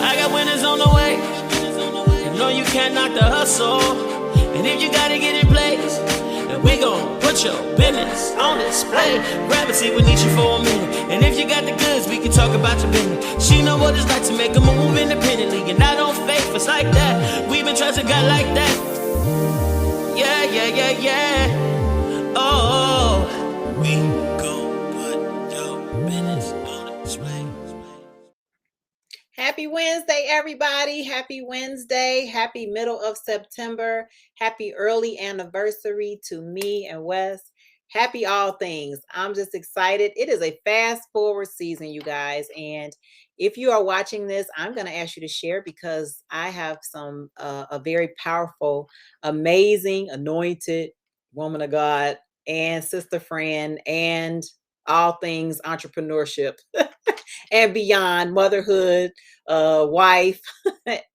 I got winners on the way. You know you can't knock the hustle. And if you gotta get in place, then we gon' put your business on display. Grab a seat, we need you for a minute. And if you got the goods, we can talk about your business. She know what it's like to make a move independently. And I don't fake us like that. We've been trusting God like that. Yeah, yeah, yeah, yeah. Oh, we gon' put your business on display. Happy Wednesday, everybody. Happy Wednesday. Happy middle of September. Happy early anniversary to me and Wes. Happy all things. I'm just excited. It is a fast forward season, you guys. And if you are watching this, I'm going to ask you to share because I have some a very powerful, amazing, anointed woman of God and sister friend and all things entrepreneurship and beyond, motherhood, wife,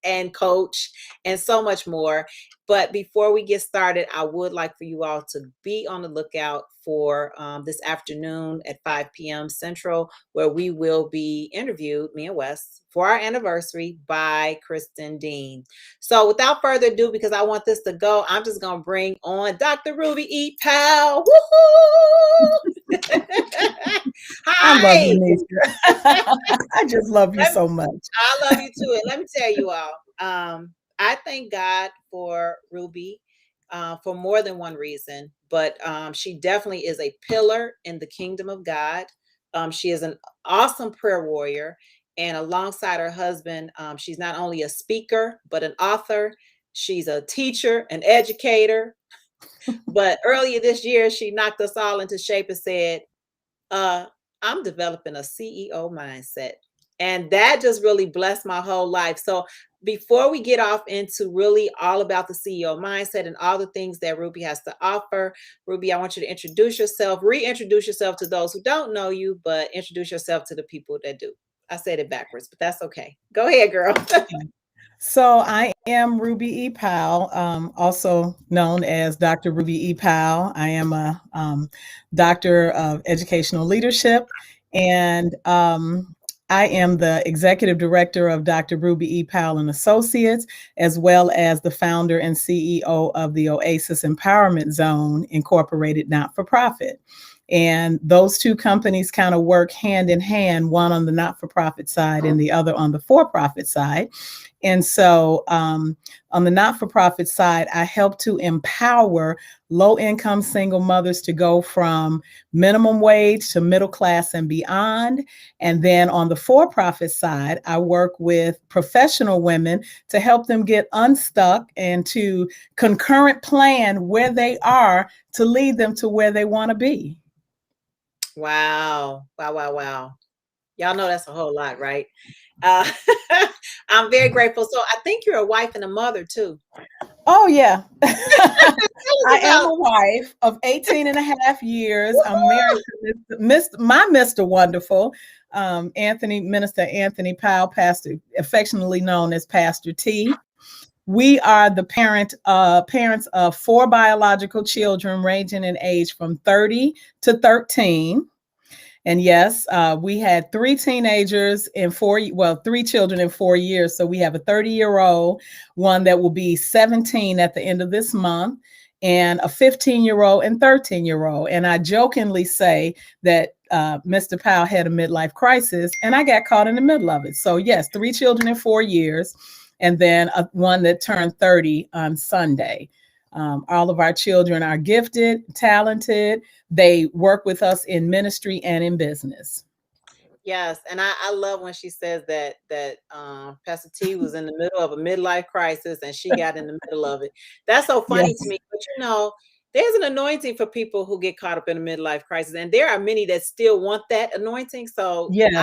and coach, and so much more. But before we get started, I would like for you all to be on the lookout for this afternoon at 5 p.m. Central, where we will be interviewed, me and Wes, for our anniversary by Kristen Dean. So without further ado, because I want this to go, I'm just going to bring on Dr. Ruby E. Powell. Woohoo! I love Hi. you, Nisha. I just love you so much. I love you too. And let me tell you all, I thank God for Ruby for more than one reason, but she definitely is a pillar in the kingdom of God. She is an awesome prayer warrior. And alongside her husband, she's not only a speaker, but an author. She's a teacher, an educator. But earlier this year, she knocked us all into shape and said, I'm developing a CEO mindset. And that just really blessed my whole life. So before we get off into really all about the CEO mindset and all the things that Ruby has to offer, Ruby, I want you to introduce yourself, reintroduce yourself to those who don't know you, but introduce yourself to the people that do. I said it backwards, but that's okay. Go ahead, girl. So I am Ruby E. Powell, also known as Dr. Ruby E. Powell. I am a doctor of educational leadership, and I am the executive director of Dr. Ruby E. Powell and Associates, as well as the founder and CEO of the Oasis Empowerment Zone Incorporated not-for-profit. And those two companies kind of work hand in hand, one on the not-for-profit side and the other on the for-profit side. And so on the not-for-profit side, I help to empower low-income single mothers to go from minimum wage to middle class and beyond. And then on the for-profit side, I work with professional women to help them get unstuck and to concurrent plan where they are to lead them to where they want to be. Wow. Wow, wow, wow. Y'all know that's a whole lot, right? I'm very grateful. So I think you're a wife and a mother too. Oh, yeah. I am a wife of 18 and a half years. I'm married to my Mr. Wonderful, Minister Anthony Powell, pastor, affectionately known as Pastor T. We are the parents of 4 biological children ranging in age from 30 to 13. And yes, we had 3 teenagers in 3 children in 4 years. So we have a 30-year-old, one that will be 17 at the end of this month, and a 15-year-old and 13-year-old. And I jokingly say that Mr. Powell had a midlife crisis, and I got caught in the middle of it. So yes, 3 children in 4 years, and then one that turned 30 on Sunday. All of our children are gifted, talented. They work with us in ministry and in business. Yes, and I love when she says that Pastor T was in the middle of a midlife crisis and she got in the middle of it. That's so funny Yes. to me. But you know, there's an anointing for people who get caught up in a midlife crisis, and there are many that still want that anointing. So Yes.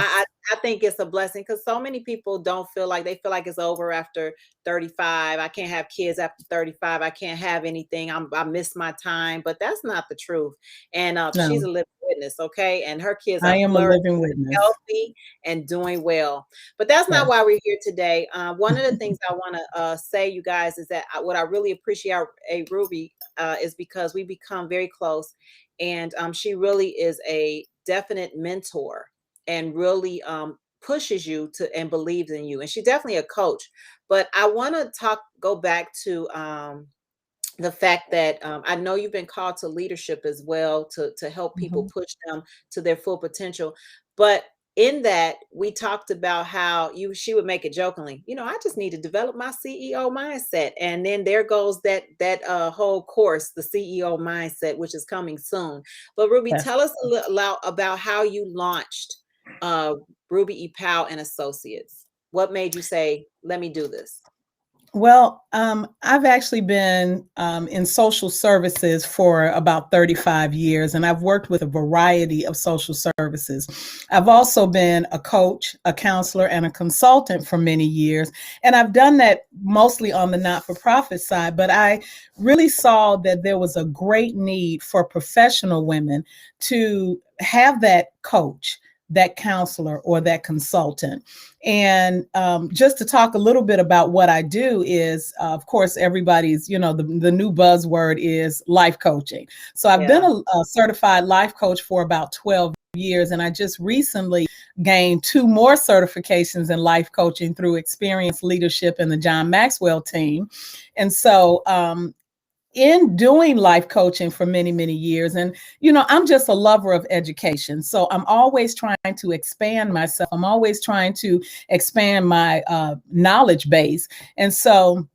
I think it's a blessing because so many people don't feel like it's over after 35. I can't have kids after 35. I can't have anything. I miss my time, but that's not the truth. And she's a living witness, okay? And her kids are I am a living witness, healthy and doing well. But that's not why we're here today. One of the things I want to say, you guys, is that what I really appreciate Ruby is because we become very close, and she really is a definite mentor and really pushes you to and believes in you. And she's definitely a coach. But I want to go back to the fact that I know you've been called to leadership as well to help people Mhm. push them to their full potential. But in that, we talked about how she would make it jokingly, I just need to develop my CEO mindset. And then there goes that whole course, the CEO mindset, which is coming soon. But Ruby, Yes. tell us a little about how you launched uh, Ruby E. Powell and Associates. What made you say, let me do this? Well, I've actually been in social services for about 35 years, and I've worked with a variety of social services. I've also been a coach, a counselor, and a consultant for many years, and I've done that mostly on the not-for-profit side, but I really saw that there was a great need for professional women to have that coach, that counselor, or that consultant. And just to talk a little bit about what I do is, of course, everybody's, the new buzzword is life coaching. So I've been Yeah. a certified life coach for about 12 years, and I just recently gained 2 more certifications in life coaching through Experience Leadership and the John Maxwell team. And so in doing life coaching for many, many years. And, I'm just a lover of education. So I'm always trying to expand myself. I'm always trying to expand my knowledge base. And so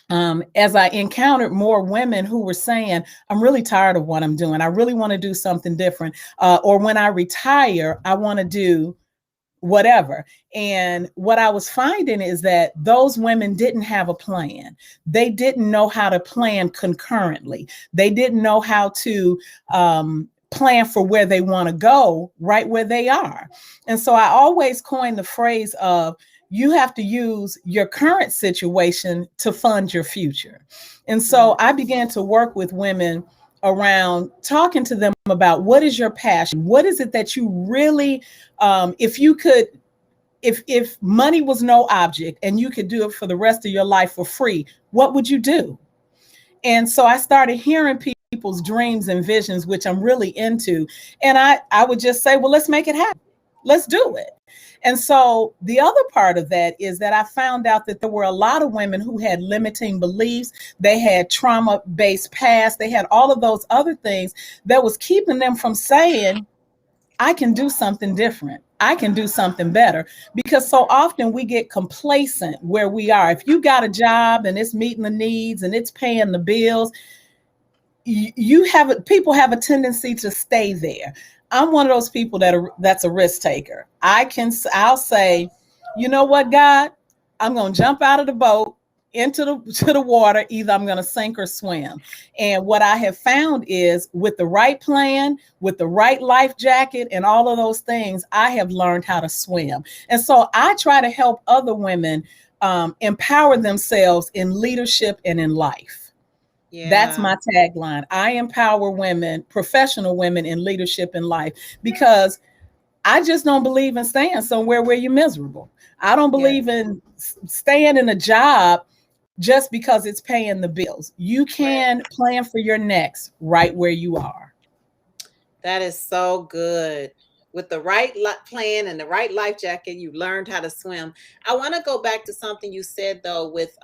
as I encountered more women who were saying, I'm really tired of what I'm doing, I really want to do something different. Or when I retire, I want to do whatever. And what I was finding is that those women didn't have a plan. They didn't know how to plan concurrently. They didn't know how to plan for where they want to go right where they are. And so I always coined the phrase of, you have to use your current situation to fund your future. And so I began to work with women around talking to them about, what is your passion? What is it that you really, if money was no object and you could do it for the rest of your life for free, what would you do? And so I started hearing people's dreams and visions, which I'm really into. And I would just say, well, let's make it happen. Let's do it. And so the other part of that is that I found out that there were a lot of women who had limiting beliefs. They had trauma-based past. They had all of those other things that was keeping them from saying, I can do something different. I can do something better. Because so often we get complacent where we are. If you got a job and it's meeting the needs and it's paying the bills, people have a tendency to stay there. I'm one of those people that's a risk taker. I'll say, you know what, God, I'm going to jump out of the boat into the water. Either I'm going to sink or swim. And what I have found is, with the right plan, with the right life jacket and all of those things, I have learned how to swim. And so I try to help other women empower themselves in leadership and in life. That's Yeah. my tagline. I empower women, professional women, in leadership in life, because I just don't believe in staying somewhere where you're miserable. I don't Yeah. believe in staying in a job just because it's paying the bills. You Right. can plan for your next right where you are. That is so good. With the right plan and the right life jacket, you learned how to swim. I want to go back to something you said, though, with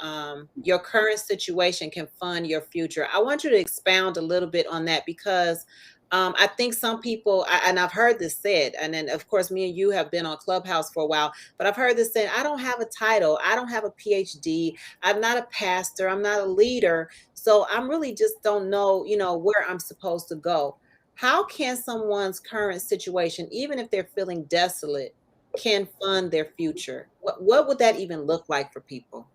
your current situation can fund your future. I want you to expound a little bit on that, because I think some people, and I've heard this said, and then of course, me and you have been on Clubhouse for a while, but I've heard this said, I don't have a title, I don't have a PhD, I'm not a pastor, I'm not a leader, so I'm really just don't know, where I'm supposed to go. How can someone's current situation, even if they're feeling desolate, can fund their future? What would that even look like for people?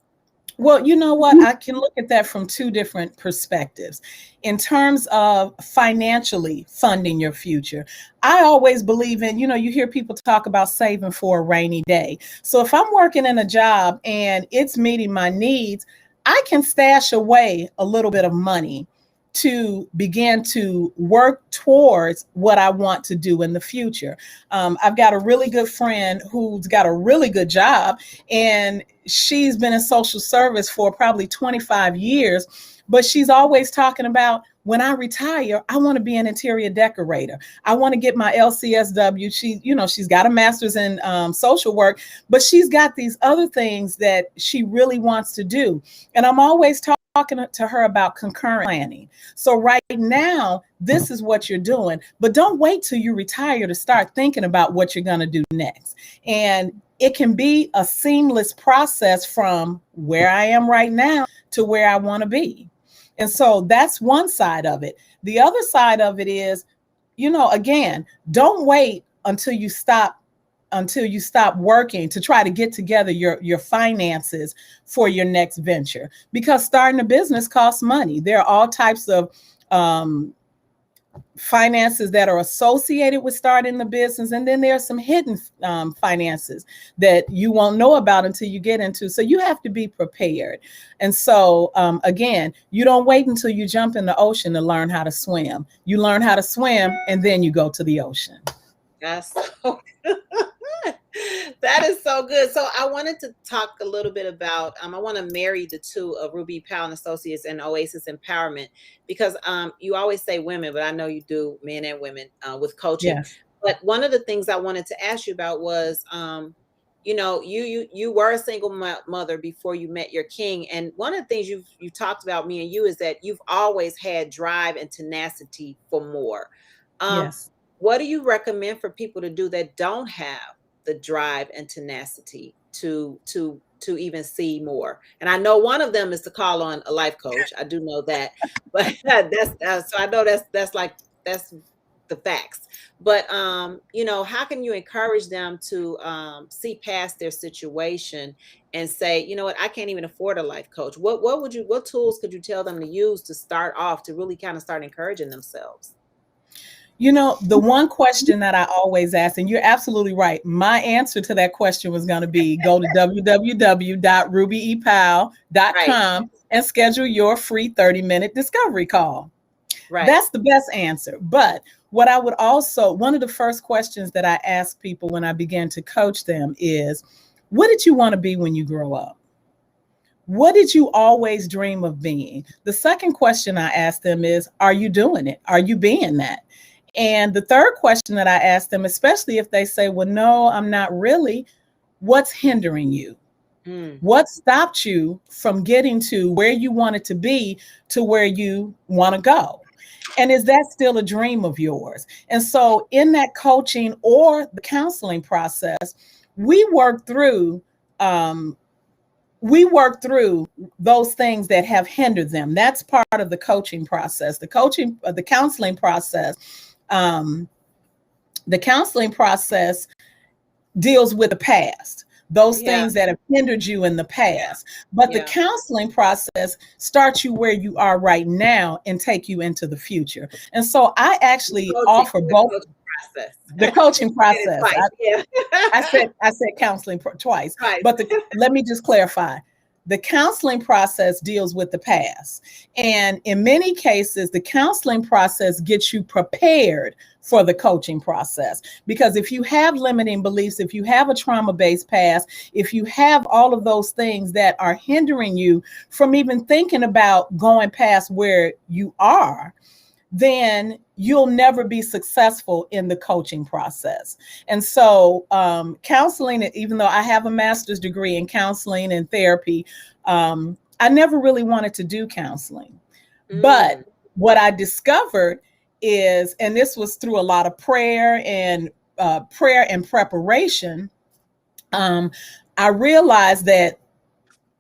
Well, you know what? I can look at that from 2 different perspectives. In terms of financially funding your future, I always believe in, you hear people talk about saving for a rainy day. So if I'm working in a job and it's meeting my needs, I can stash away a little bit of money to begin to work towards what I want to do in the future. I've got a really good friend who's got a really good job, and she's been in social service for probably 25 years, But she's always talking about, when I retire, I want to be an interior decorator. I want to get my LCSW. She's got a master's in social work, but she's got these other things that she really wants to do. And I'm always talking to her about concurrent planning. So right now, this is what you're doing, but don't wait till you retire to start thinking about what you're going to do next. And it can be a seamless process from where I am right now to where I want to be. And so that's one side of it. The other side of it is, again, don't wait until you stop working to try to get together your finances for your next venture, because starting a business costs money. There are all types of finances that are associated with starting the business, and then there are some hidden finances that you won't know about until you get into. So you have to be prepared. And so again, you don't wait until you jump in the ocean to learn how to swim. You learn how to swim, and then you go to the ocean. That's so good. That is so good. So I wanted to talk a little bit about, I want to marry the two of Ruby Powell and Associates and Oasis Empowerment, because you always say women, but I know you do men and women with coaching. Yes. But one of the things I wanted to ask you about was, you were a single mother before you met your king. And one of the things you talked about, me and you, is that you've always had drive and tenacity for more. Yes. What do you recommend for people to do that don't have the drive and tenacity to even see more? And I know one of them is to call on a life coach. I do know that, but that's so I know that's the facts. But how can you encourage them to see past their situation and say, you know what, I can't even afford a life coach? What tools could you tell them to use to start off, to really kind of start encouraging themselves? The one question that I always ask, and you're absolutely right, my answer to that question was going to be, go to www.rubyepowell.com Right. and schedule your free 30-minute discovery call. Right. That's the best answer. But what I would also, one of the first questions that I ask people when I begin to coach them is, what did you want to be when you grow up? What did you always dream of being? The second question I ask them is, are you doing it? Are you being that? And the third question that I ask them, especially if they say, well, no, I'm not really, what's hindering you? What stopped you from getting to where you wanted to be, to where you want to go? And is that still a dream of yours? And so in that coaching or the counseling process, we work through those things that have hindered them. That's part of the coaching process. The counseling process. The counseling process deals with the past, those things that have hindered you in the past. But the counseling process starts you where you are right now and take you into the future. And so I actually offer both. The coaching process. I said counseling twice, but let me just clarify. The counseling process deals with the past. And in many cases, the counseling process gets you prepared for the coaching process. Because if you have limiting beliefs, if you have a trauma-based past, if you have all of those things that are hindering you from even thinking about going past where you are, then you'll never be successful in the coaching process. And so counseling, even though I have a master's degree in counseling and therapy, I never really wanted to do counseling. But what I discovered is, and this was through a lot of prayer and preparation, I realized that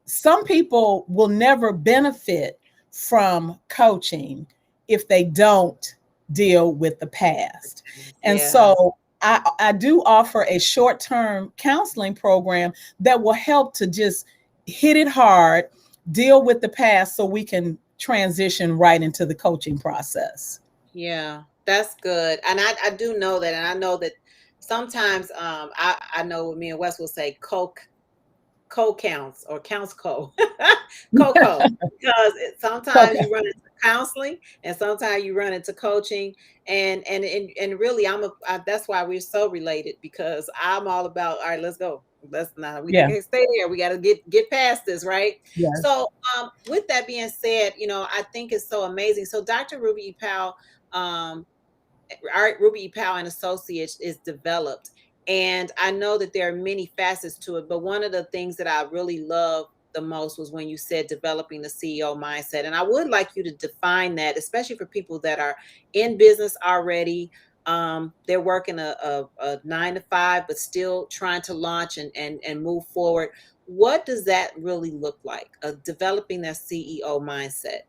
some people will never benefit from coaching if they don't deal with the past. And so I do offer a short-term counseling program that will help to just hit it hard, deal with the past, so we can transition right into the coaching process. Yeah, that's good. And I do know that. And I know that sometimes I know me and Wes will say co-counts or counts co-co, because sometimes you run into counseling and sometimes you run into coaching, and really that's why we're so related, because I'm all about, all right, let's go. That's not, we Yeah. can't stay there. We got to get past this, right? Yes. So with that being said, I think it's so amazing. So Dr. Ruby E. Powell, our Ruby E. Powell and Associates is developed. And I know that there are many facets to it, but one of the things that I really love the most was when you said developing the CEO mindset. And I would like you to define that, especially for people that are in business already. They're working a 9 to 5, but still trying to launch and move forward. What does that really look like? Developing that CEO mindset.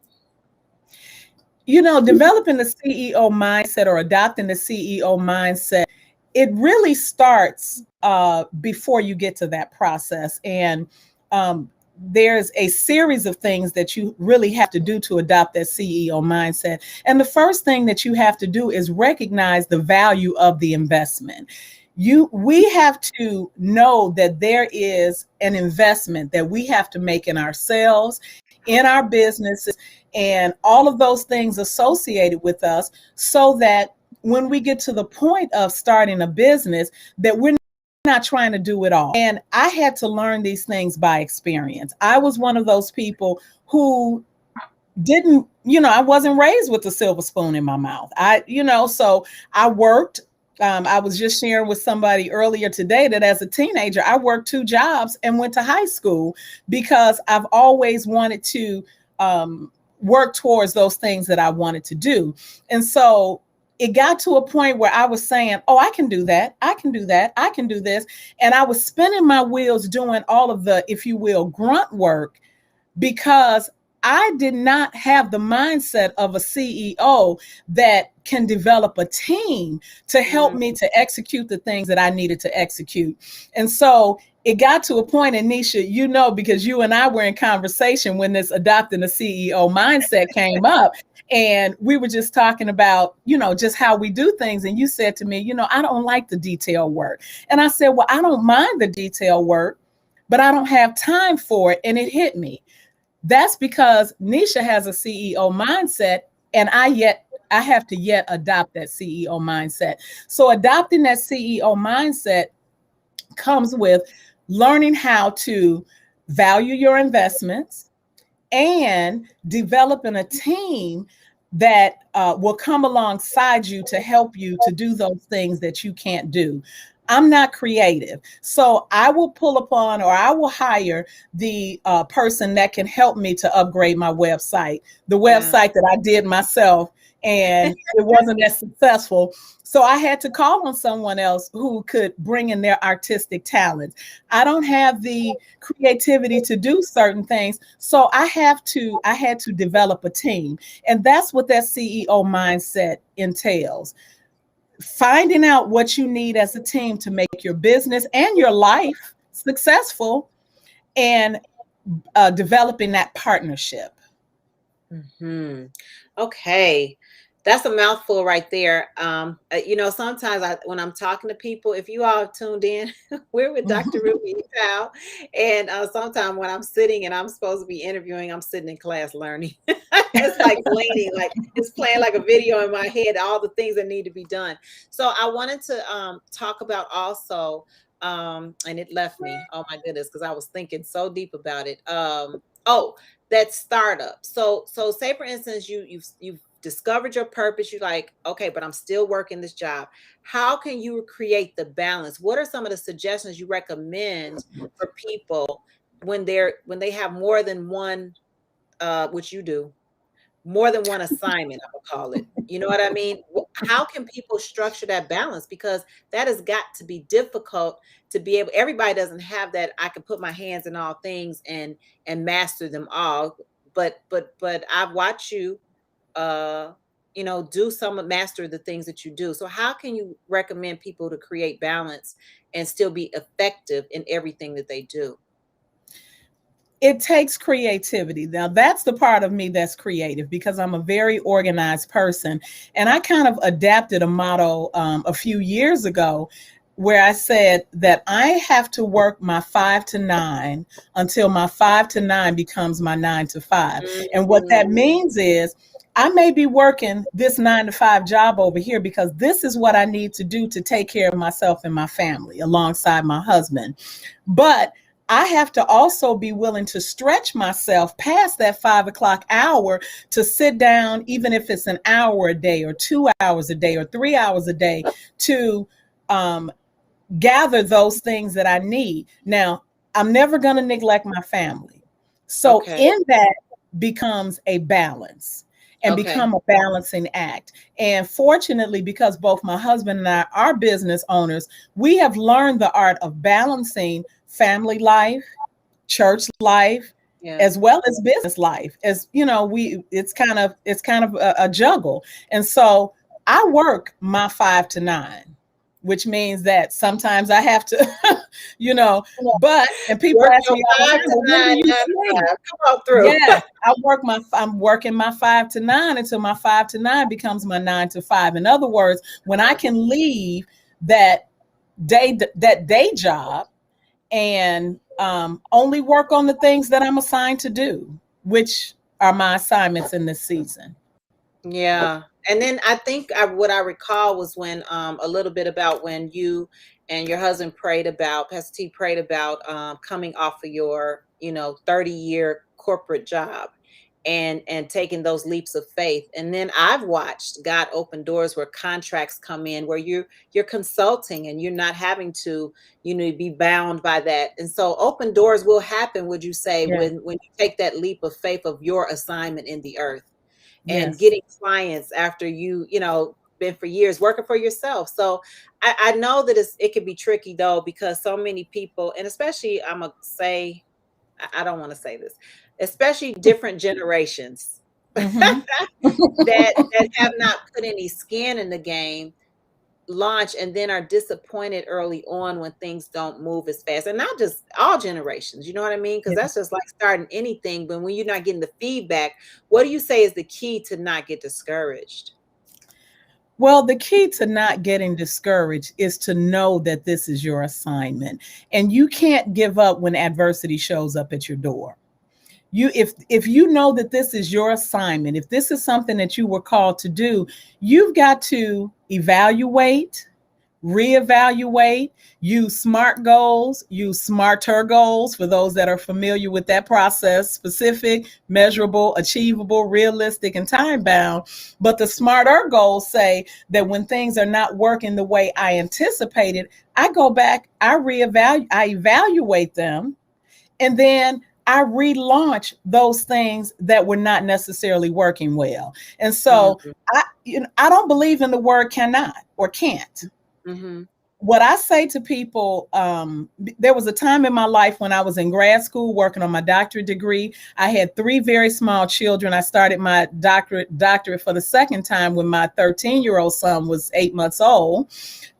Developing the CEO mindset or adopting the CEO mindset, it really starts before you get to that process. And there's a series of things that you really have to do to adopt that CEO mindset. And the first thing that you have to do is recognize the value of the investment. We have to know that there is an investment that we have to make in ourselves, in our businesses, and all of those things associated with us, so that when we get to the point of starting a business, that we're not trying to do it all. And I had to learn these things by experience. I was one of those people who didn't, I wasn't raised with a silver spoon in my mouth. So I worked. I was just sharing with somebody earlier today that as a teenager, I worked 2 jobs and went to high school because I've always wanted to work towards those things that I wanted to do. And so it got to a point where I was saying, oh, I can do that. I can do that. I can do this. And I was spinning my wheels doing all of the, if you will, grunt work, because I did not have the mindset of a CEO that can develop a team to help me to execute the things that I needed to execute. And so it got to a point, and Nisha, because you and I were in conversation when this adopting the CEO mindset came up, and we were just talking about, just how we do things. And you said to me, I don't like the detail work. And I said, well, I don't mind the detail work, but I don't have time for it. And it hit me. That's because Nisha has a CEO mindset, and I have to adopt that CEO mindset. So adopting that CEO mindset comes with learning how to value your investments and developing a team that will come alongside you to help you to do those things that you can't do. I'm not creative, so I will pull upon, or I will hire the person that can help me to upgrade my website, the website that I did myself, and it wasn't as successful. So I had to call on someone else who could bring in their artistic talents. I don't have the creativity to do certain things, so I had to develop a team, and that's what that CEO mindset entails. Finding out what you need as a team to make your business and your life successful, and developing that partnership. Okay. That's a mouthful right there. Sometimes when I'm talking to people, if you all have tuned in, we're with Dr. Ruby Powell. And sometimes when I'm sitting and I'm supposed to be interviewing, I'm sitting in class learning. It's like gleaning, like it's playing like a video in my head, all the things that need to be done. So I wanted to talk about also, and it left me, oh my goodness, because I was thinking so deep about it. That startup. So say for instance, you've discovered your purpose. You're like, okay, but I'm still working this job. How can you create the balance? What are some of the suggestions you recommend for people when they have more than one, which you do, more than one assignment, I would call it. You know what I mean? How can people structure that balance? Because that has got to be difficult to be able, everybody doesn't have that. I can put my hands in all things and master them all. But I've watched you, do some, master the things that you do. So how can you recommend people to create balance and still be effective in everything that they do? It takes creativity. Now, that's the part of me that's creative, because I'm a very organized person. And I kind of adapted a motto a few years ago, where I said that I have to work my 5 to 9 until my 5 to 9 becomes my 9 to 5. And what that means is I may be working this 9 to 5 job over here because this is what I need to do to take care of myself and my family alongside my husband. But I have to also be willing to stretch myself past that 5 o'clock hour to sit down, even if it's an hour a day or 2 hours a day or 3 hours a day, to gather those things that I need. Now, I'm never going to neglect my family. So Okay. in that becomes a balance and Okay. become a balancing act. And fortunately, because both my husband and I are business owners, we have learned the art of balancing family life, church life, Yeah. as well as business life. As you know, it's kind of a juggle. And so I work my 5 to 9, which means that sometimes I have to, you know, and people Work ask your me all the five time, to well, when do nine, you 9 to 5. sleep? Come on through. Yes, I'm working my 5 to 9 until my 5 to 9 becomes my 9 to 5. In other words, when I can leave that day job and only work on the things that I'm assigned to do, which are my assignments in this season. Yeah. And then I think what I recall was when a little bit about when you and your husband prayed about, Pastor T prayed about coming off of your, 30-year corporate job and taking those leaps of faith. And then I've watched God open doors where contracts come in where you're consulting and you're not having to, be bound by that. And so open doors will happen, would you say, Yeah. when you take that leap of faith of your assignment in the earth? And Yes. getting clients after been for years working for yourself. So I know that it can be tricky though, because so many people, and especially I'm gonna say, I don't want to say this, especially different generations Mm-hmm. that have not put any skin in the game, launch and then are disappointed early on when things don't move as fast. And not just all generations, you know what I mean? Because Yeah. that's just like starting anything. But when you're not getting the feedback, what do you say is the key to not get discouraged? Well, the key to not getting discouraged is to know that this is your assignment and you can't give up when adversity shows up at your door. If you know that this is your assignment, if this is something that you were called to do, you've got to evaluate, reevaluate, use SMART goals, use SMARTer goals for those that are familiar with that process: specific, measurable, achievable, realistic, and time bound. But the SMARTer goals say that when things are not working the way I anticipated, I go back, I evaluate them, and then I relaunch those things that were not necessarily working well. And so Mhm, I don't believe in the word cannot or can't. mhm. What I say to people, there was a time in my life when I was in grad school working on my doctorate degree. I had 3 very small children. I started my doctorate for the second time when my 13-year-old son was 8 months old.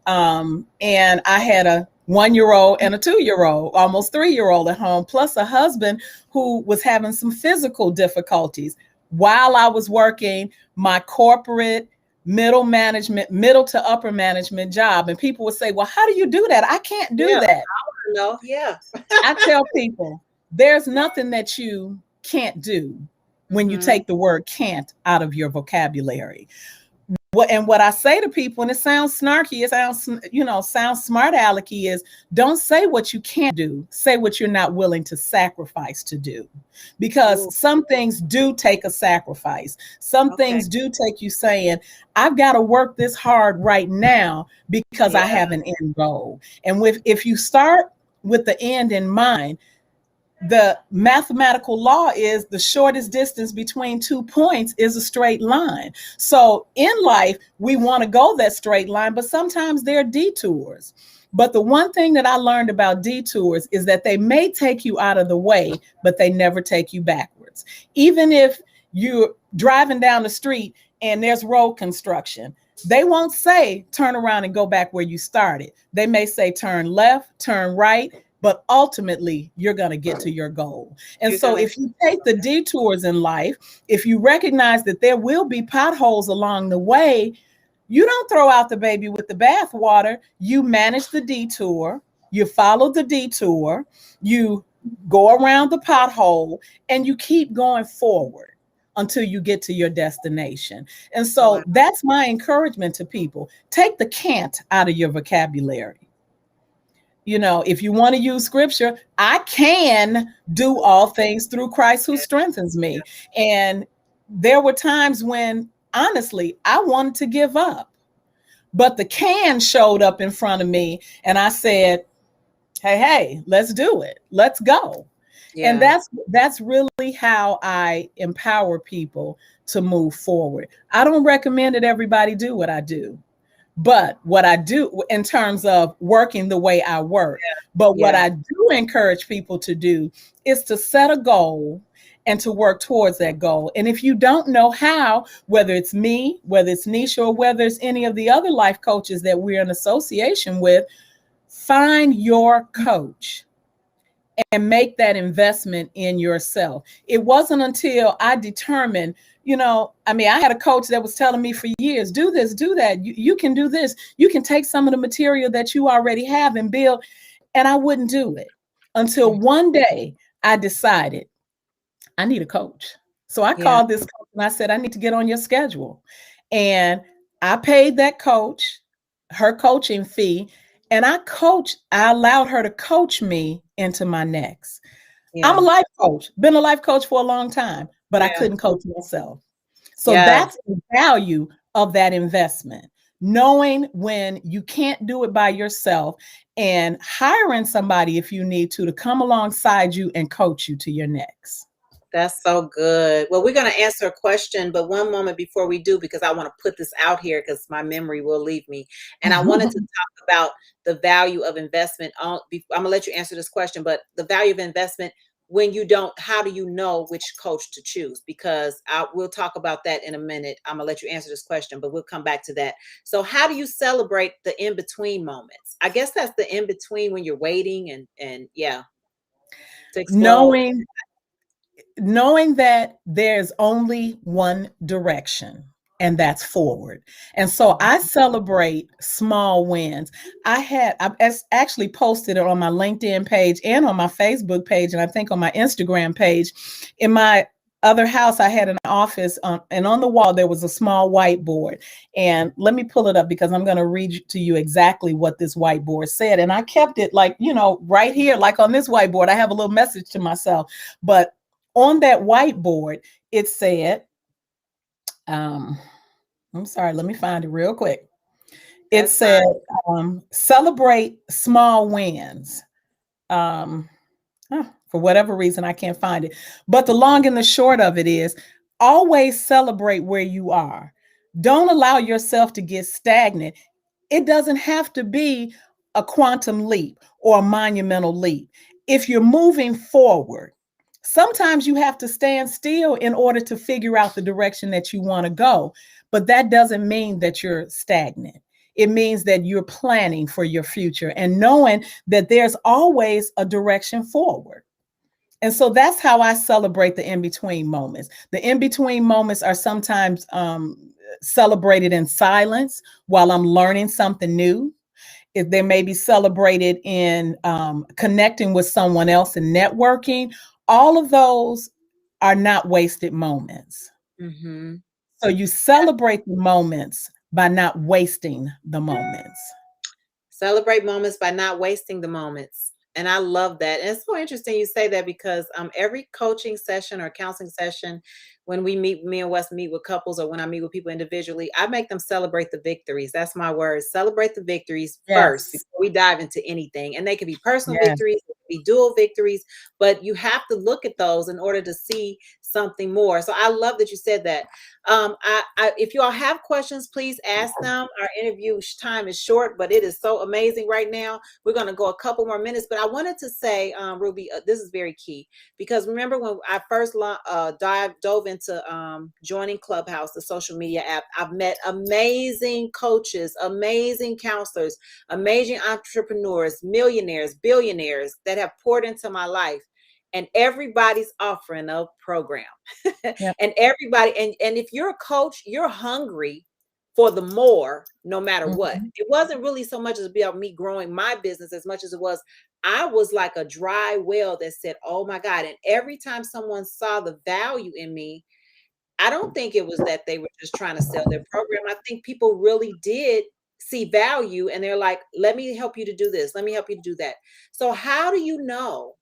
And I had a 1-year-old and a 2-year-old, almost 3-year-old at home, plus a husband who was having some physical difficulties while I was working my corporate middle to upper management job. And people would say, well, how do you do that? I can't do Yeah, that. no, yeah. I tell people there's nothing that you can't do when you Mhm. take the word can't out of your vocabulary. What I say to people, and it sounds snarky, it sounds smart alecky, is don't say what you can't do. Say what you're not willing to sacrifice to do. Ooh, Because some things do take a sacrifice. Some okay. things do take you saying, I've got to work this hard right now because I Yeah. have an end goal. And if you start with the end in mind, the mathematical law is the shortest distance between 2 points is a straight line. So in life, we want to go that straight line, but sometimes there are detours. But the one thing that I learned about detours is that they may take you out of the way, but they never take you backwards. Even if you're driving down the street and there's road construction, they won't say turn around and go back where you started. They may say turn left, turn right, but ultimately you're going to get to your goal. And You're so gonna if you take the detours in life, if you recognize that there will be potholes along the way, you don't throw out the baby with the bathwater. You manage the detour, you follow the detour, you go around the pothole, and you keep going forward. until you get to your destination. And Wow. so that's my encouragement to people. Take the can't out of your vocabulary. You know, if you want to use scripture, I can do all things through Christ who strengthens me. And there were times when, honestly, I wanted to give up, but the can showed up in front of me, and I said, hey, let's do it. Let's go. And Yeah. that's really how I empower people to move forward. I don't recommend that everybody do what I do. But what I do in terms of working the way I work, but what Yeah. I do encourage people to do is to set a goal and to work towards that goal. And if you don't know how, whether it's me, whether it's Nisha, or whether it's any of the other life coaches that we're in association with, find your coach and make that investment in yourself. It wasn't until I determined, I had a coach that was telling me for years, do this, do that. You can do this. You can take some of the material that you already have and build. And I wouldn't do it until one day I decided I need a coach. So I Yeah. called this coach and I said, I need to get on your schedule. And I paid that coach her coaching fee. And I allowed her to coach me into my next. I'm a Yeah. life coach, been a life coach for a long time, but I Yeah. couldn't coach myself. So Yeah. that's the value of that investment. Knowing when you can't do it by yourself and hiring somebody if you need to come alongside you and coach you to your next. That's so good. Well, we're going to answer a question, but one moment before we do, because I want to put this out here because my memory will leave me. And I wanted to talk about the value of investment. I'm going to let you answer this question, but the value of investment when you don't, how do you know which coach to choose? Because we'll talk about that in a minute. I'm going to let you answer this question, but we'll come back to that. So how do you celebrate the in-between moments? I guess that's the in-between when you're waiting and yeah, to explode. Knowing that there's only one direction, and that's forward. And so I celebrate small wins. I've actually posted it on my LinkedIn page and on my Facebook page, and I think on my Instagram page. In my other house, I had an office, and on the wall there was a small whiteboard. And let me pull it up because I'm going to read to you exactly what this whiteboard said. And I kept it right here, like on this whiteboard. I have a little message to myself, but on that whiteboard, it said, I'm sorry, let me find it real quick. It said, celebrate small wins. For whatever reason, I can't find it. But the long and the short of it is always celebrate where you are. Don't allow yourself to get stagnant. It doesn't have to be a quantum leap or a monumental leap. If you're moving forward, sometimes you have to stand still in order to figure out the direction that you want to go. But that doesn't mean that you're stagnant. It means that you're planning for your future and knowing that there's always a direction forward. And so that's how I celebrate the in-between moments. The in-between moments are sometimes celebrated in silence while I'm learning something new. If they may be celebrated in connecting with someone else and networking, all of those are not wasted moments. Mm-hmm. So you celebrate the moments by not wasting the moments. Celebrate moments by not wasting the moments. And I love that. And it's so interesting you say that because every coaching session or counseling session, when me and Wes meet with couples or when I meet with people individually, I make them celebrate the victories. That's my word. Celebrate the victories first Yes. before we dive into anything. And they can be personal Yes. victories, they can be dual victories, but you have to look at those in order to see something more. So I love that you said that. If you all have questions, please ask them. Our interview time is short, but it is so amazing right now. We're going to go a couple more minutes, but I wanted to say, Ruby, this is very key because remember when I first dove into joining Clubhouse, the social media app, I've met amazing coaches, amazing counselors, amazing entrepreneurs, millionaires, billionaires that have poured into my life. And everybody's offering a program. Yep. And everybody, and if you're a coach, you're hungry for the more, no matter what. It wasn't really so much as about me growing my business as much as it was, I was like a dry well that said, oh my God. And every time someone saw the value in me, I don't think it was that they were just trying to sell their program. I think people really did see value and they're like, let me help you to do this. Let me help you to do that. So how do you know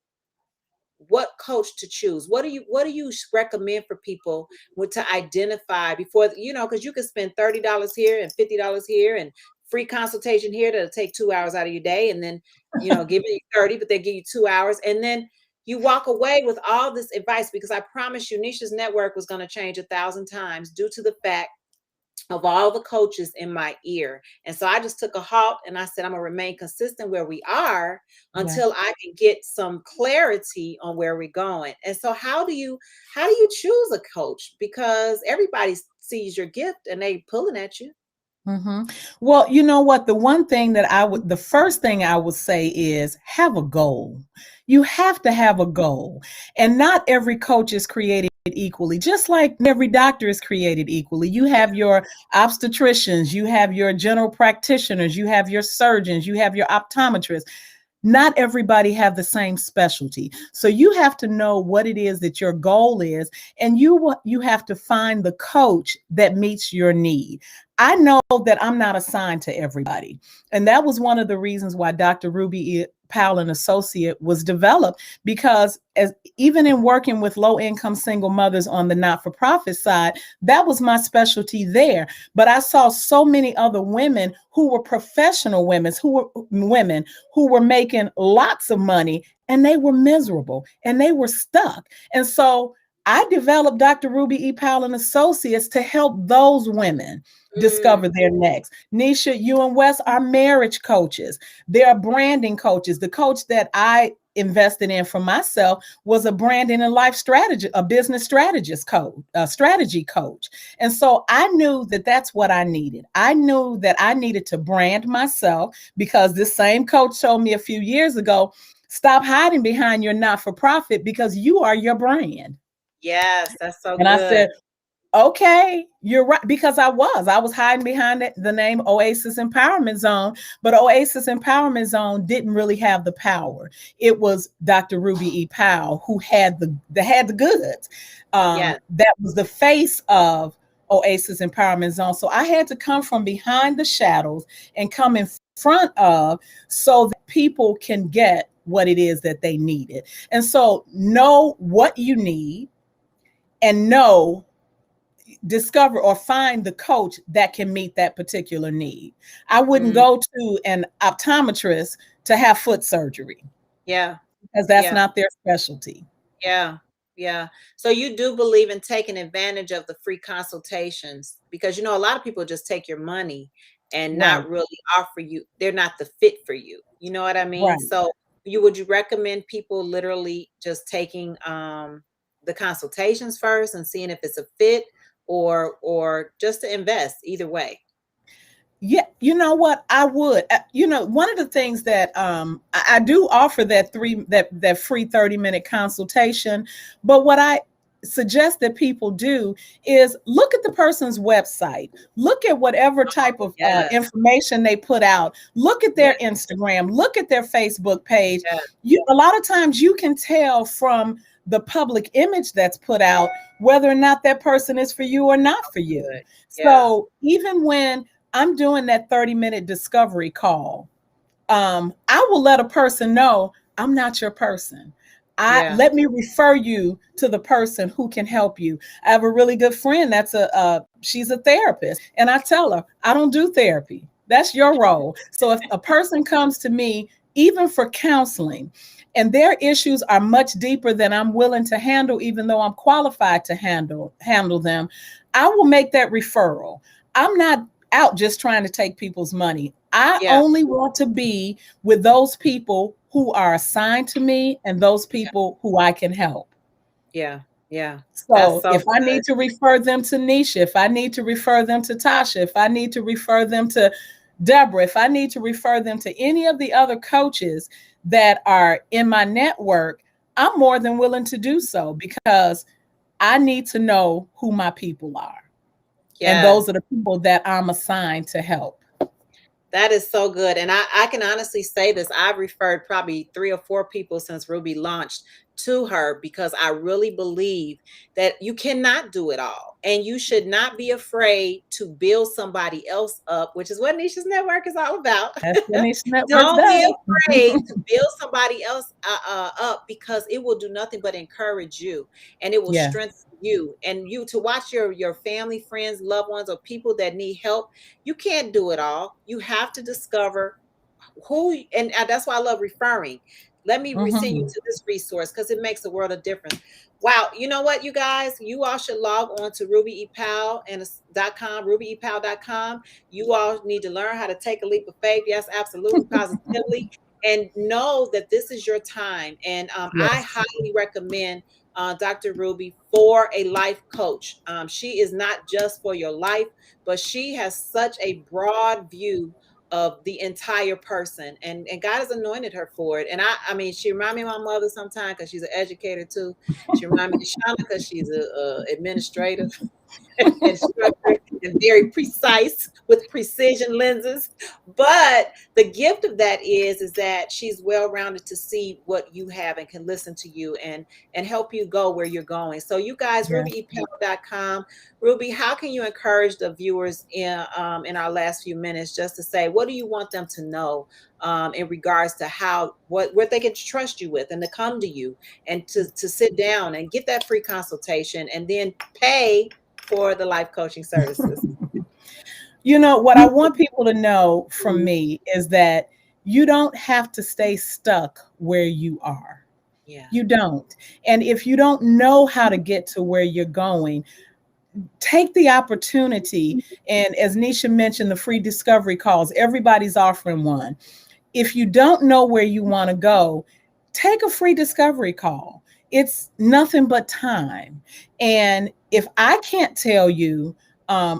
what coach to choose? What do you recommend for people to identify before, because you can spend $30 here and $50 here and free consultation here that'll take 2 hours out of your day, and then give you 30, but they give you 2 hours, and then you walk away with all this advice, because I promise you Nisha's network was going to change 1,000 times due to the fact of all the coaches in my ear. And so I just took a halt and I said, I'm going to remain consistent where we are Yeah. until I can get some clarity on where we're going. And so how do you choose a coach? Because everybody sees your gift and they pulling at you. Hmm. Well, you know what? The first thing I would say is have a goal. You have to have a goal. And not every coach is created equally, just like every doctor is created equally. You have your obstetricians, you have your general practitioners, you have your surgeons, you have your optometrists. Not everybody have the same specialty. So you have to know what it is that your goal is, and you have to find the coach that meets your need. I know that I'm not assigned to everybody. And that was one of the reasons why Dr. Ruby Powell and Associate was developed, because even in working with low income single mothers on the not-for-profit side, that was my specialty there. But I saw so many other women who were professional women who were making lots of money, and they were miserable and they were stuck. And so I developed Dr. Ruby E. Powell and Associates to help those women discover their next. Nisha, you and Wes are marriage coaches. They are branding coaches. The coach that I invested in for myself was a branding and life strategy, a business strategist coach, a strategy coach. And so I knew that that's what I needed. I knew that I needed to brand myself, because this same coach told me a few years ago, stop hiding behind your not-for-profit, because you are your brand. Yes, that's so And I good. said, okay, you're right, because I was hiding behind the name Oasis Empowerment Zone, but Oasis Empowerment Zone didn't really have the power. It was Dr. Ruby E. Powell who had the goods. Yes. That was the face of Oasis Empowerment Zone. So I had to come from behind the shadows and come in front of, so that people can get what it is that they needed. And so know what you need, and discover or find the coach that can meet that particular need. I wouldn't Mm, go to an optometrist to have foot surgery, yeah. because that's Yeah. not their specialty. Yeah, yeah. So you do believe in taking advantage of the free consultations, because a lot of people just take your money and Right, not really offer you, they're not the fit for you. You know what I mean? right. So would you recommend people literally just taking the consultations first and seeing if it's a fit, or just to invest either way? Yeah, you know what? I would. One of the things that I do offer, that free 30-minute consultation, but what I suggest that people do is look at the person's website, look at whatever type of Yes. information they put out, look at Yeah, their Instagram, look at their Facebook page. yeah. A lot of times you can tell from the public image that's put out whether or not that person is for you or not for you. Good. Yeah. So even when I'm doing that 30-minute discovery call, I will let a person know I'm not your person. Yeah. Let me refer you to the person who can help you. I have a really good friend that's she's a therapist, and I tell her I don't do therapy. That's your role. So if a person comes to me, even for counseling, and their issues are much deeper than I'm willing to handle, even though I'm qualified to handle them, I will make that referral. I'm not out just trying to take people's money. I Yeah. only want to be with those people who are assigned to me and those people who I can help. Yeah. Yeah. That's So so if I good. need to refer them to Nisha, if I need to refer them to Tasha, if I need to refer them to Deborah, if I need to refer them to any of the other coaches that are in my network, I'm more than willing to do so, because I need to know who my people are. And Yes. those are the people that I'm assigned to help. That is so good. And I can honestly say this. I've referred probably 3 or 4 people since Ruby launched to her because I really believe that you cannot do it all. And you should not be afraid to build somebody else up, which is what Nisha's Network is all about. That's what Nation Networks Don't be afraid does. to build somebody else up, because it will do nothing but encourage you, and it will Yeah. strengthen you, and you to watch your family, friends, loved ones, or people that need help. You can't do it all. You have to discover who, and that's why I love referring. Let me send you Mhm. to this resource because it makes a world of difference. Wow, you know what, you guys, you all should log on to rubyepowell.com, rubyepowell.com. You all need to learn how to take a leap of faith. Yes, absolutely, positively, and know that this is your time. And I Yes. highly recommend Dr. Ruby for a life coach. She is not just for your life, but she has such a broad view of the entire person, and God has anointed her for it. And I mean, she reminds me of my mother sometimes because she's an educator too. She reminds me of Shauna because she's a administrative and structured and very precise with precision lenses. But the gift of that is that she's well-rounded to see what you have and can listen to you and help you go where you're going. So you guys, Yeah. rubyepowell.com. Ruby, how can you encourage the viewers in our last few minutes, just to say, what do you want them to know in regards to how what they can trust you with, and to come to you and to sit down and get that free consultation and then pay for the life coaching services? You know, what I want people to know from me is that you don't have to stay stuck where you are. Yeah. You don't. And if you don't know how to get to where you're going, take the opportunity. And as Nisha mentioned, the free discovery calls, everybody's offering one. If you don't know where you want to go, take a free discovery call. It's nothing but time. And if I can't tell you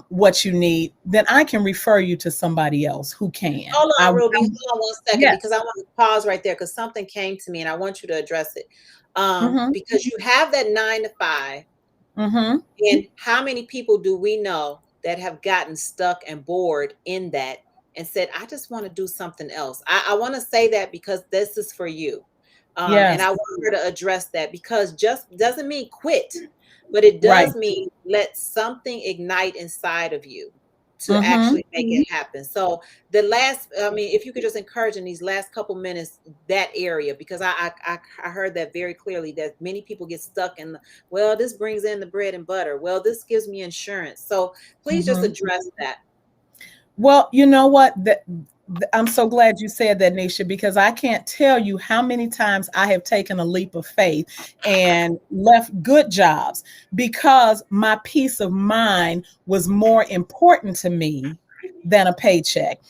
what you need, then I can refer you to somebody else who can. Hold on, Ruby. Hold on 1 second, Yes. because I want to pause right there because something came to me and I want you to address it. Mm-hmm. Because you have that 9 to 5, Mm-hmm. and how many people do we know that have gotten stuck and bored in that and said, I just want to do something else? I want to say that because this is for you. And Yes. I want her to address that, because just doesn't mean quit, but it Right. does mean let something ignite inside of you to Mm-hmm. actually make it happen. So the last, I mean, if you could just encourage in these last couple minutes that area, because I heard that very clearly, that many people get stuck in the, well, this brings in the bread and butter. Well, this gives me insurance. So please just Mm-hmm. address that. Well, you know what? I'm so glad you said that, Nisha, because I can't tell you how many times I have taken a leap of faith and left good jobs because my peace of mind was more important to me than a paycheck.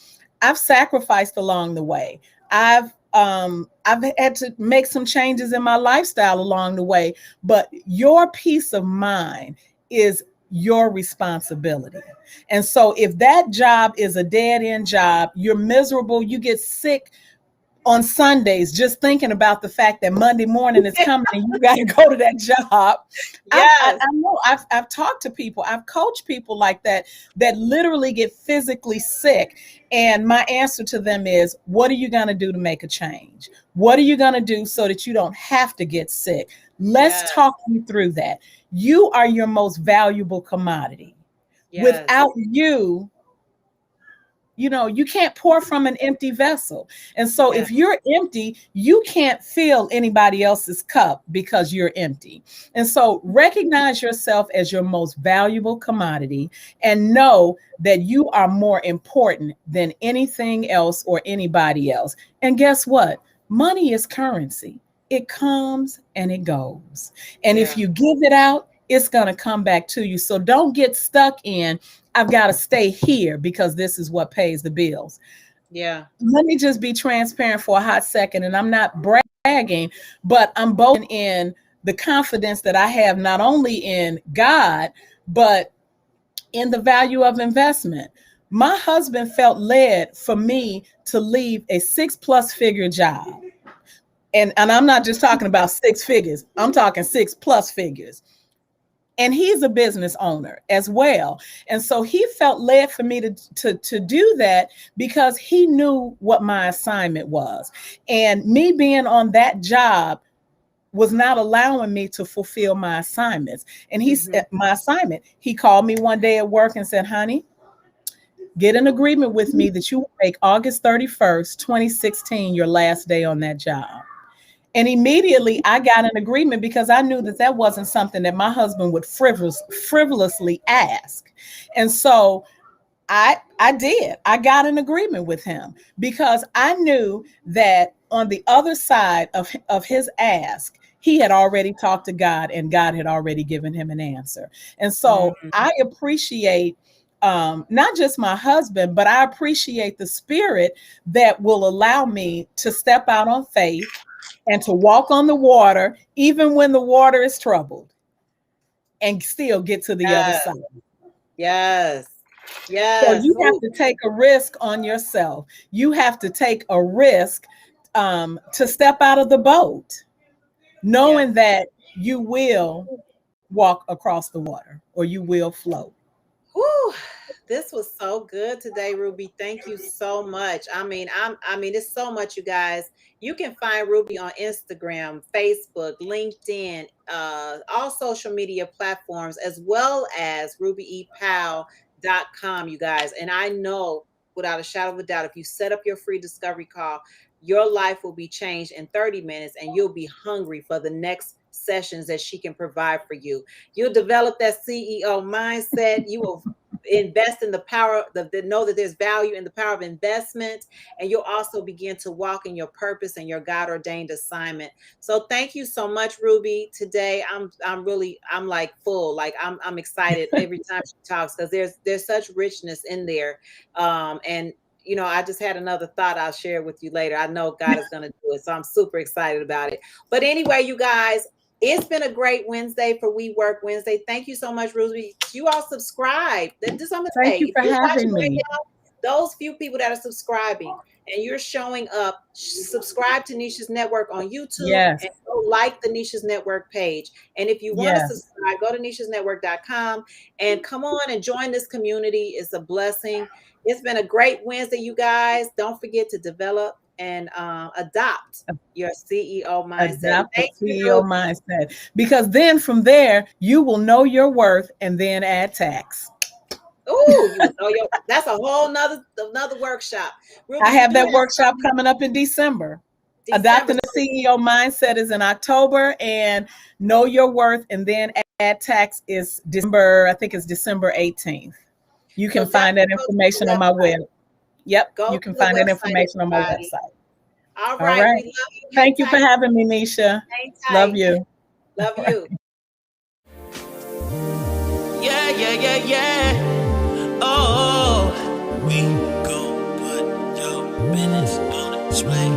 I've sacrificed along the way. I've had to make some changes in my lifestyle along the way, but your peace of mind is your responsibility. And so if that job is a dead end job, you're miserable, you get sick on Sundays just thinking about the fact that Monday morning is coming and you got to go to that job. Yes. I know I've talked to people, I've coached people like that literally get physically sick. And my answer to them is, what are you going to do to make a change? What are you going to do so that you don't have to get sick? Let's Yes. talk you through that. You are your most valuable commodity. Yes. Without you, you know, you can't pour from an empty vessel. And so Yes. if you're empty, you can't fill anybody else's cup because you're empty. And so recognize yourself as your most valuable commodity and know that you are more important than anything else or anybody else. And guess what? Money is currency. It comes and it goes. And if Yeah. you give it out, it's going to come back to you. So don't get stuck in, I've got to stay here because this is what pays the bills. Yeah. Let me just be transparent for a hot second. And I'm not bragging, but I'm boasting in the confidence that I have not only in God, but in the value of investment. My husband felt led for me to leave a 6+ figure job. And I'm not just talking about 6 figures, I'm talking 6+ figures. And he's a business owner as well. And so he felt led for me to do that because he knew what my assignment was. And me being on that job was not allowing me to fulfill my assignments. And my assignment, he called me one day at work and said, honey, get an agreement with me that you will make August 31st, 2016, your last day on that job. And immediately I got an agreement because I knew that that wasn't something that my husband would frivolously ask. And so I did. I got an agreement with him because I knew that on the other side of his ask, he had already talked to God and God had already given him an answer. And so I appreciate not just my husband, but I appreciate the spirit that will allow me to step out on faith and to walk on the water, even when the water is troubled, and still get to the other side. Yes. Yes. So you have to take a risk on yourself. You have to take a risk to step out of the boat, knowing that you will walk across the water or you will float. Whew. This was so good today, Ruby. Thank you so much. I mean, it's so much, you guys. You can find Ruby on Instagram, Facebook, LinkedIn, all social media platforms, as well as rubyepowell.com, you guys. And I know without a shadow of a doubt, if you set up your free discovery call, your life will be changed in 30 minutes and you'll be hungry for the next sessions that she can provide for you. You'll develop that CEO mindset. You will invest in the power, know that there's value in the power of investment, and you'll also begin to walk in your purpose and your God ordained assignment. So thank you so much, Ruby. Today I'm like full, like I'm excited every time she talks because there's such richness in there. And you know, I just had another thought I'll share with you later. I know God is going to do it, so I'm super excited about it. But anyway, you guys, it's been a great Wednesday for We Work Wednesday. Thank you so much, Ruby. You all subscribe. Thank you for having me. Right now, those few people that are subscribing and you're showing up, subscribe to Nisha's Network on YouTube and go like the Nisha's Network page. And if you want to subscribe, go to nishasnetwork.com and come on and join this community. It's a blessing. It's been a great Wednesday, you guys. Don't forget to develop and adopt your CEO mindset. Adopt the CEO mindset. Because then from there, you will know your worth and then add tax. Oh, that's a whole another workshop. Ruby, I have that workshop coming up in December. Adopting the CEO mindset is in October, and know your worth and then add tax is December. I think it's December 18th. You can find that information on my web. Yep, you can find that information on my website. All right. We love you. Thank you for having me, Nisha. Love you. Love you. Yeah. Oh, we gon' put your business on display.